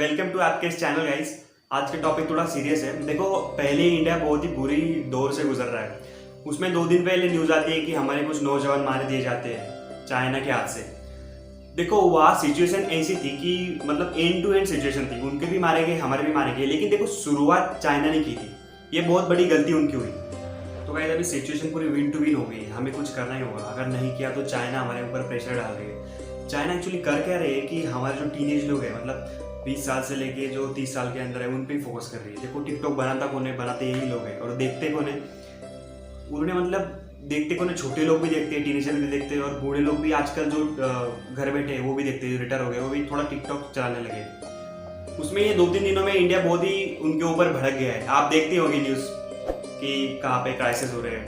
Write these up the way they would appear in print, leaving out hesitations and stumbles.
Welcome to आपके इस channel guys. आज का टॉपिक थोड़ा सीरियस है। देखो, पहले ही इंडिया बहुत ही बुरी दौर से गुजर रहा है। उसमें 2 दिन पहले न्यूज़ आती है कि हमारे कुछ नौजवान मार दिए जाते हैं चाइना के हाथ से। देखो, वहाँ सिचुएशन ऐसी थी कि मतलब एंड टू एंड सिचुएशन थी। उनके भी मारे गए, हमारे भी मारे गए, लेकिन देखो शुरुआत चाइना ने की थी। ये बहुत बड़ी गलती उनकी हुई। तो गाइस अभी सिचुएशन पूरी विन टू विन हो गई। हमें कुछ करना ही होगा। अगर नहीं किया तो चाइना हमारे ऊपर प्रेशर डाल रही है। चाइना एक्चुअली कर क्या रही है कि हमारे जो टीनेज लोग हैं, मतलब 20 साल से लेके जो 30 साल के अंदर है, उन पे ही फोकस कर रही है। देखो, टिकटॉक बनाता कौन है? बनाते यही लोग हैं। और देखते कौन है? उन्होंने मतलब देखते कौन है? छोटे लोग भी देखते हैं, टीनेजर भी देखते हैं, और बूढ़े लोग भी आजकल जो घर बैठे हैं वो भी देखते हैं। रिटायर हो गए वो भी थोड़ा टिकटॉक चलाने लगे। उसमें ये 2-3 दिनों में इंडिया बहुत ही उनके ऊपर भड़क गया है। आप देखते होंगे न्यूज़ कि कहाँ पे क्राइसिस हो रहे हैं,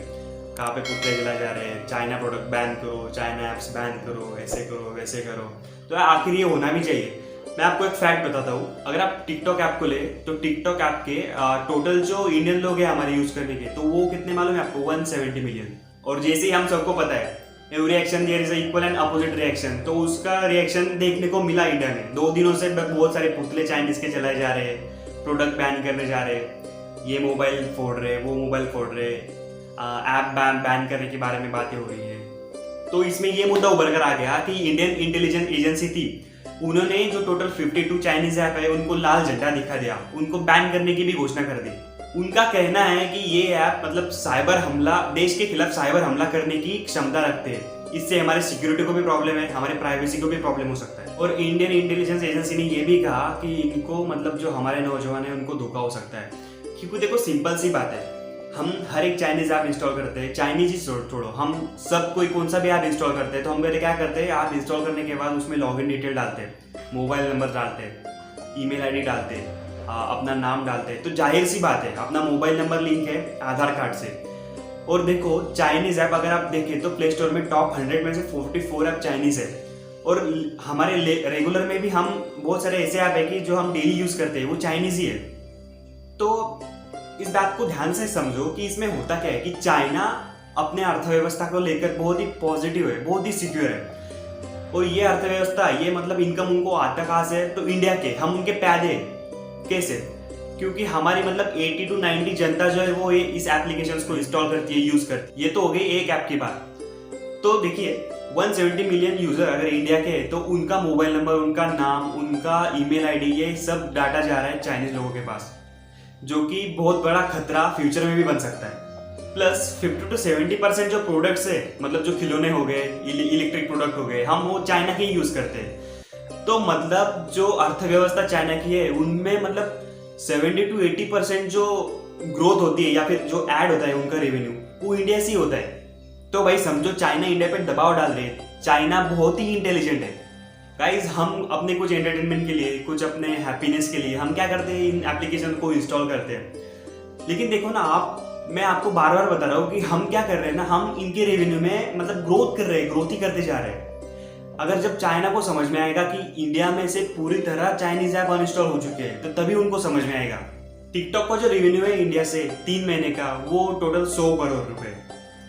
कहाँ पे पुतले जला जा रहे हैं। चाइना प्रोडक्ट बैन करो, चाइना ऐप्स बैन करो, ऐसे करो वैसे करो। तो आखिर ये होना भी चाहिए। मैं आपको एक फैक्ट बताता हूँ। अगर आप टिकटॉक ऐप को ले तो टिकटॉक ऐप के टोटल जो इंडियन लोग हैं हमारे यूज करने के, तो वो कितने मालूम है आपको? 170 मिलियन। और जैसे ही हम सबको पता है every action there is equal and opposite reaction, तो उसका रिएक्शन देखने को मिला इंडिया में। 2 दिनों से बहुत सारे पुतले चाइनीज के चलाए जा रहे हैं, प्रोडक्ट बैन करने जा रहे हैं, ये मोबाइल फोड़ रहे, वो मोबाइल फोड़ रहे, ऐप बैन करने के बारे में बातें हो रही है। तो इसमें ये मुद्दा उभर कर आ गया कि इंडियन इंटेलिजेंस एजेंसी थी, उन्होंने जो टोटल 52 चाइनीज ऐप है उनको लाल झंडा दिखा दिया, उनको बैन करने की भी घोषणा कर दी। उनका कहना है कि ये ऐप मतलब साइबर हमला, देश के खिलाफ साइबर हमला करने की क्षमता रखते हैं। इससे हमारे सिक्योरिटी को भी प्रॉब्लम है, हमारे प्राइवेसी को भी प्रॉब्लम हो सकता है। और इंडियन इंटेलिजेंस एजेंसी ने ये भी कहा कि इनको मतलब जो हमारे नौजवान है उनको धोखा हो सकता है। क्योंकि देखो सिंपल सी बात है, हम हर एक चाइनीज ऐप इंस्टॉल करते हैं। चाइनीज ही छोड़ो, हम सब कोई कौन सा भी ऐप इंस्टॉल करते हैं तो हम पहले क्या करते हैं? ऐप इंस्टॉल करने के बाद उसमें लॉगिन डिटेल डालते हैं, मोबाइल नंबर डालते हैं, ईमेल आईडी डालते हैं, अपना नाम डालते हैं। तो जाहिर सी बात है अपना मोबाइल नंबर लिंक है आधार कार्ड से। और देखो चाइनीज ऐप अगर आप देखें तो प्ले स्टोर में टॉप 100 में से 44 ऐप चाइनीज है। और हमारे रेगुलर में भी हम बहुत सारे ऐसे ऐप है कि जो हम डेली यूज करते हैं वो चाइनीज ही है। तो इस बात को ध्यान से समझो कि इसमें होता क्या है कि चाइना अपने अर्थव्यवस्था को लेकर बहुत ही पॉजिटिव है, बहुत ही सिक्योर है। और ये अर्थव्यवस्था, ये मतलब इनकम उनको आता कहाँ से? तो इंडिया के, हम उनके पैदे कैसे? क्योंकि हमारी मतलब 80 to 90 जनता जो है वो इस एप्लीकेशंस को इंस्टॉल करती है, यूज करती है। ये तो हो गई एक ऐप की बात। तो देखिए 170 मिलियन यूजर अगर इंडिया के हैं तो उनका मोबाइल नंबर, उनका नाम, उनका ईमेल आईडी, ये सब डाटा जा रहा है चाइनीज लोगों के पास, जो कि बहुत बड़ा खतरा फ्यूचर में भी बन सकता है। प्लस 50 to 70% जो प्रोडक्ट्स है, मतलब जो खिलौने हो गए, इलेक्ट्रिक प्रोडक्ट हो गए, हम वो चाइना के ही यूज करते हैं। तो मतलब जो अर्थव्यवस्था चाइना की है उनमें मतलब 70 to 80% जो ग्रोथ होती है या फिर जो ऐड होता है उनका रेवेन्यू, वो इंडिया से ही होता है। तो भाई समझो चाइना इंडिया पे दबाव डाल रही है। चाइना बहुत ही इंटेलिजेंट है गाइज। हम अपने कुछ एंटरटेनमेंट के लिए, कुछ अपने हैप्पीनेस के लिए हम क्या करते हैं? इन एप्लीकेशन को इंस्टॉल करते हैं। लेकिन देखो ना मैं आपको बार बार बता रहा हूँ कि हम क्या कर रहे हैं ना, हम इनके रेवेन्यू में मतलब ग्रोथ कर रहे हैं, ग्रोथ ही करते जा रहे हैं। अगर जब चाइना को समझ में आएगा कि इंडिया में से पूरी तरह चाइनीज ऐप अनइंस्टॉल हो चुके हैं, तो तभी उनको समझ में आएगा। टिकटॉक का जो रेवेन्यू है इंडिया से 3 महीने का, वो टोटल 100 करोड़ रुपए,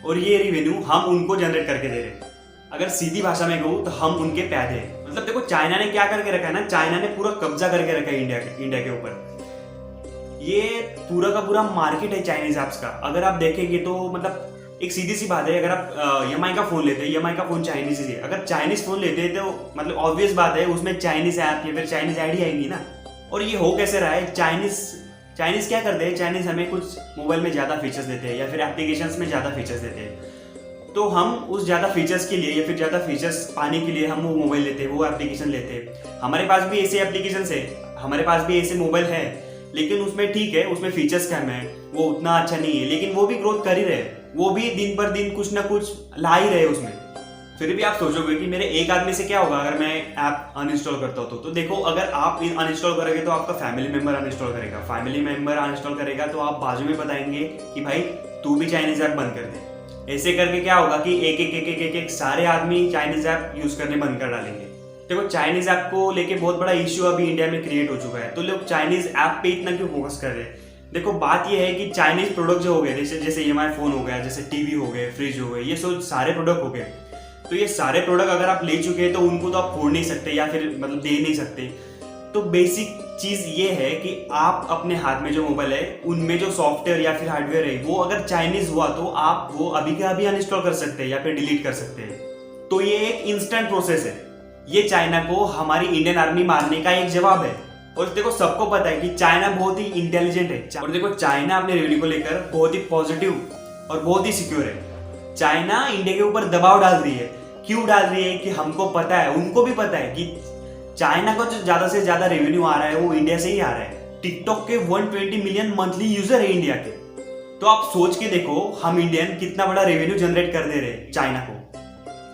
और ये रेवेन्यू हम उनको जनरेट करके दे रहे हैं। अगर सीधी भाषा में कहूँ तो हम उनके पैदे हैं। मतलब देखो चाइना ने क्या करके रखा है ना, चाइना ने पूरा कब्जा करके रखा है इंडिया के ऊपर। ये पूरा का पूरा मार्केट है चाइनीज ऐप्स का। अगर आप देखेंगे तो मतलब एक सीधी सी बात है, अगर आप EMI का फोन लेते हैं, EMI का फोन चाइनीज ही है। अगर चाइनीज फोन लेते हैं तो मतलब ऑब्वियस बात है उसमें चाइनीज ऐप या फिर चाइनीज आईडी आएंगी ना। और ये हो कैसे रहा है? चाइनीज क्या करते हैं? चाइनीज हमें कुछ मोबाइल में ज्यादा फीचर्स देते हैं या फिर एप्लीकेशंस में ज्यादा फीचर्स देते हैं। तो हम उस ज़्यादा फीचर्स के लिए या फिर ज़्यादा फीचर्स पाने के लिए हम वो मोबाइल लेते हैं, वो एप्लीकेशन लेते हैं। हमारे पास भी ऐसे एप्लीकेशन है, हमारे पास भी ऐसे मोबाइल है, लेकिन उसमें ठीक है, उसमें फीचर्स कम है, वो उतना अच्छा नहीं है, लेकिन वो भी ग्रोथ कर ही रहे, वो भी दिन पर दिन कुछ ना कुछ ला ही रहे उसमें। फिर भी आप सोचोगे कि मेरे एक आदमी से क्या होगा अगर मैं ऐप अनइंस्टॉल करता हूँ तो देखो अगर आप अनइंस्टॉल करोगे तो आपका फैमिली मेंबर अनइंस्टॉल करेगा, फैमिली मेंबर अनइंस्टॉल करेगा तो आप बाजू में बताएंगे कि भाई तू भी चाइनीज ऐप बंद कर दे। ऐसे करके क्या होगा कि एक सारे आदमी चाइनीज ऐप यूज करने बंद कर डालेंगे। देखो चाइनीज ऐप को लेके बहुत बड़ा इश्यू अभी इंडिया में क्रिएट हो चुका है। तो लोग चाइनीज ऐप पे इतना क्यों फोकस कर रहे हैं? देखो बात ये है कि चाइनीज प्रोडक्ट जो हो गए, जैसे EMI फोन हो गया, जैसे टीवी हो गए, फ्रिज हो गए, ये सब सारे प्रोडक्ट हो गए। तो ये सारे प्रोडक्ट अगर आप ले चुके हैं तो उनको तो आप फोड़ नहीं सकते या फिर मतलब दे नहीं सकते। तो बेसिक चीज ये है कि आप अपने हाथ में जो मोबाइल है उनमें जो सॉफ्टवेयर या फिर हार्डवेयर है वो अगर चाइनीज हुआ तो आप वो अभी के अभी अनइंस्टॉल कर सकते हैं या फिर डिलीट कर सकते हैं। तो ये एक इंस्टेंट प्रोसेस है। ये चाइना को हमारी इंडियन आर्मी मारने का एक जवाब है। और देखो सबको पता है कि चाइना बहुत ही इंटेलिजेंट है। और देखो चाइना अपने रेवेन्यू को लेकर बहुत ही पॉजिटिव और बहुत ही सिक्योर है। चाइना इंडिया के ऊपर दबाव डाल रही है। क्यों डाल रही है कि हमको पता है, उनको भी पता है कि चाइना का जो ज्यादा से ज्यादा रेवेन्यू आ रहा है वो इंडिया से ही आ रहा है। टिकटॉक के 120 मिलियन मंथली यूजर है इंडिया के। तो आप सोच के देखो हम इंडियन कितना बड़ा रेवेन्यू जनरेट कर दे रहे हैं चाइना को।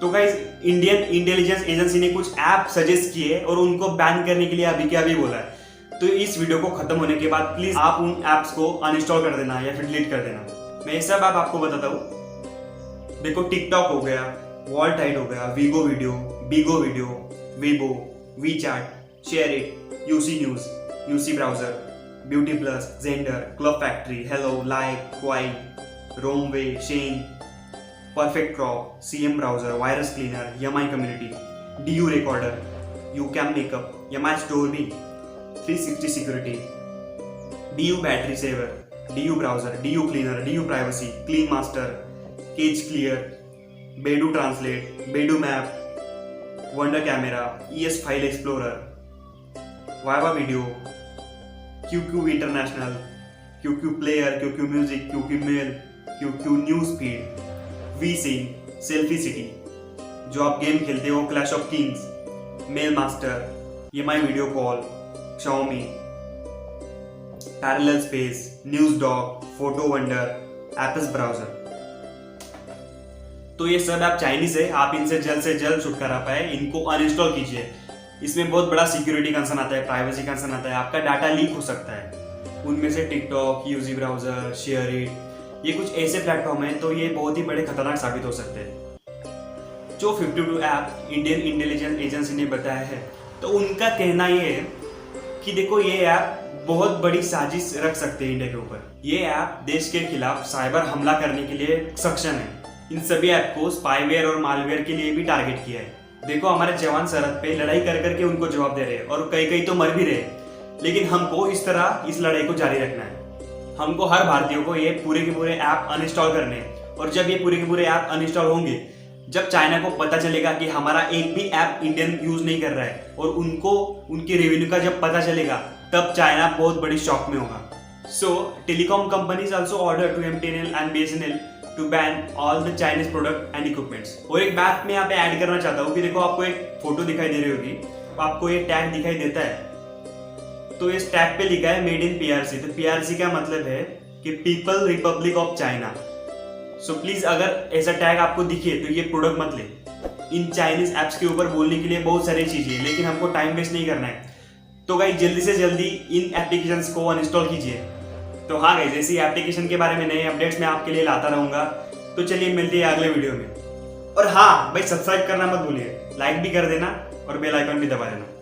तो गाइस इंडियन इंटेलिजेंस एजेंसी ने कुछ ऐप सजेस्ट किए और उनको बैन करने के लिए अभी के अभी बोला है। तो इस वीडियो को खत्म होने के बाद प्लीज आप उन ऐप्स को अनइंस्टॉल कर देना या फिर डिलीट कर देना। मैं ये सब ऐप आपको बताता हूँ। देखो टिकटॉक हो गया, वॉल्टाइट हो गया, Vigo Video, Bigo Video, Weibo, WeChat, SHAREit, UC News, UC Browser, Beauty Plus, Xender, Club Factory, Helo, Likee, Kwai, Romwe, Shein, Perfect Crop, CM Browser, Virus Cleaner, Mi Community, DU Recorder, YouCam Makeup, Mi Store भी, 360 security, DU Battery Saver, DU Browser, DU Cleaner, DU Privacy, Clean Master, केज clear, Baidu Translate, Baidu Map, Wonder Camera, ES File Explorer, Viva Video, QQ international, QQ Player, QQ Music, QQ Mail, QQ News Feed, वी सीन, Selfie City, जो आप game खेलते हो Clash of Kings, Mail Master, Mi Video Call, Xiaomi, Parallel Space, News Dog, Photo Wonder, apps browser. तो ये सब app Chinese है। आप इनसे जल्द छुटकारा पाए, इनको अनइंस्टॉल कीजिए। इसमें बहुत बड़ा सिक्योरिटी कंसर्न आता है, प्राइवेसी कंसर्न आता है, आपका डाटा लीक हो सकता है। उनमें से TikTok, UC browser, share it, ये कुछ ऐसे प्लेटफॉर्म हैं तो ये बहुत ही बड़े खतरनाक साबित हो सकते हैं। जो 52 ऐप इंडियन इंटेलिजेंस एजेंसी ने बताया है तो उनका कहना ये है कि देखो ये ऐप बहुत बड़ी साजिश रख सकते हैं इंडिया के ऊपर। ये ऐप देश के खिलाफ साइबर हमला करने के लिए सक्षम है। इन सभी ऐप को स्पाईवेयर और मालवेयर के लिए भी टारगेट किया है। देखो हमारे जवान सरहद पे लड़ाई कर करके उनको जवाब दे रहे हैं और कई तो मर भी रहे, लेकिन हमको इस तरह इस लड़ाई को जारी रखना है। हमको हर भारतीय को ये पूरे के पूरे ऐप अनइंस्टॉल करने हैं। और जब ये पूरे के पूरे ऐप अनइंस्टॉल होंगे, जब चाइना को पता चलेगा कि हमारा एक भी ऐप इंडियन यूज नहीं कर रहा है और उनको उनके रेवेन्यू का जब पता चलेगा, तब चाइना बहुत बड़ी शॉक में होगा। So telecom companies also order to MTNL and BSNL to ban all the Chinese product and equipments. और एक बात मैं यहाँ पे ऐड करना चाहता हूँ कि देखो आपको एक फोटो दिखाई दे रही होगी, तो आपको ये टैग दिखाई देता है। तो इस टैग पे लिखा है मेड इन पीआरसी। तो पीआरसी का मतलब है कि people Republic of China. So please अगर ऐसा टैग आपको दिखे तो ये प्रोडक्ट मत ले। इन चाइनीज एप्स के ऊपर बोलने के लिए बहुत सारी चीजें हैं, लेकिन हमको टाइम वेस्ट नहीं करना है। तो गाइस जल्दी से जल्दी इन एप्लीकेशंस को अनइंस्टॉल कीजिए। तो हाँ गाइस, ऐसी एप्लीकेशन के बारे में नए अपडेट्स मैं आपके लिए लाता रहूंगा। तो चलिए मिलते हैं अगले वीडियो में। और हाँ भाई, सब्सक्राइब करना मत भूलिए, लाइक भी कर देना और बेल आइकन भी दबा देना।